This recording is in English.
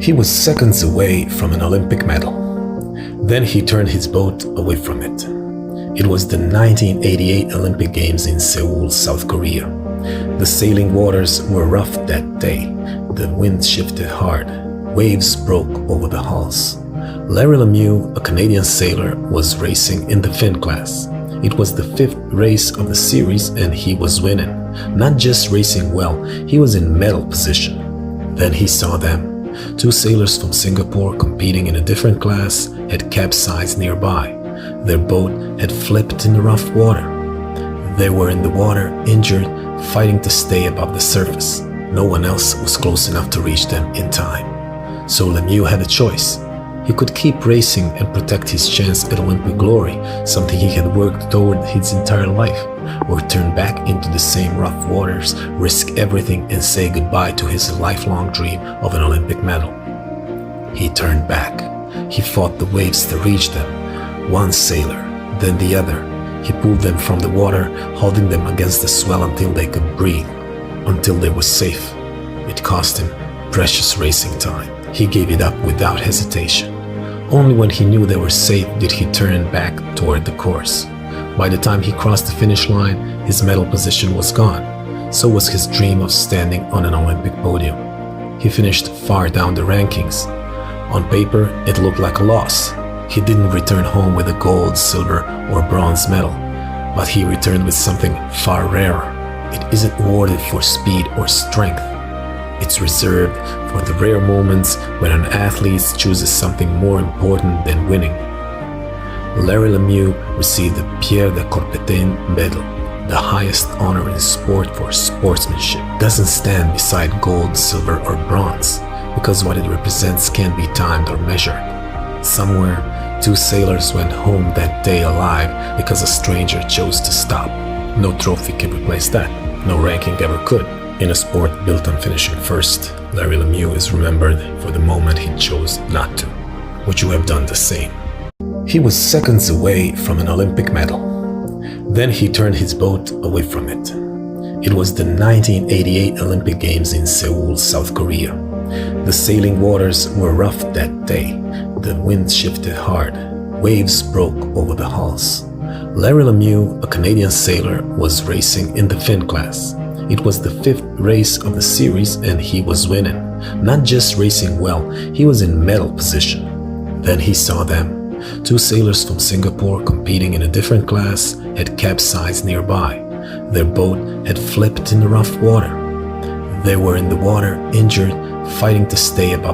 He was seconds away from an Olympic medal. Then he turned his boat away from it. It was the 1988 Olympic Games in Seoul, South Korea. The sailing waters were rough that day. The wind shifted hard. Waves broke over the hulls. Larry Lemieux, a Canadian sailor, was racing in the Finn class. It was the fifth race of the series and he was winning. Not just racing well, he was in medal position. Then he saw them. Two sailors from Singapore competing in a different class had capsized nearby. Their boat had flipped in the rough water. They were in the water, injured, fighting to stay above the surface. No one else was close enough to reach them in time. So Lemieux had a choice. He could keep racing and protect his chance at Olympic glory, something he had worked toward his entire life, or turn back into the same rough waters, risk everything and say goodbye to his lifelong dream of an Olympic medal. He turned back. He fought the waves to reach them. One sailor, then the other. He pulled them from the water, holding them against the swell until they could breathe, until they were safe. It cost him precious racing time. He gave it up without hesitation. Only when he knew they were safe did he turn back toward the course. By the time he crossed the finish line, his medal position was gone. So was his dream of standing on an Olympic podium. He finished far down the rankings. On paper, it looked like a loss. He didn't return home with a gold, silver, or bronze medal, but he returned with something far rarer. It isn't awarded for speed or strength. It's reserved for the rare moments when an athlete chooses something more important than winning. Larry Lemieux received the Pierre de Coubertin Medal, the highest honor in sport for sportsmanship. It doesn't stand beside gold, silver, or bronze, because what it represents can't be timed or measured. Somewhere, two sailors went home that day alive because a stranger chose to stop. No trophy can replace that. No ranking ever could. In a sport built on finishing first, Larry Lemieux is remembered for the moment he chose not to. Would you have done the same? He was seconds away from an Olympic medal. Then he turned his boat away from it. It was the 1988 Olympic Games in Seoul, South Korea. The sailing waters were rough that day. The wind shifted hard. Waves broke over the hulls. Larry Lemieux, a Canadian sailor, was racing in the Finn class. It was the fifth race of the series and he was winning. Not just racing well, he was in medal position. Then he saw them. Two sailors from Singapore competing in a different class had capsized nearby. Their boat had flipped in the rough water. They were in the water, injured, fighting to stay above the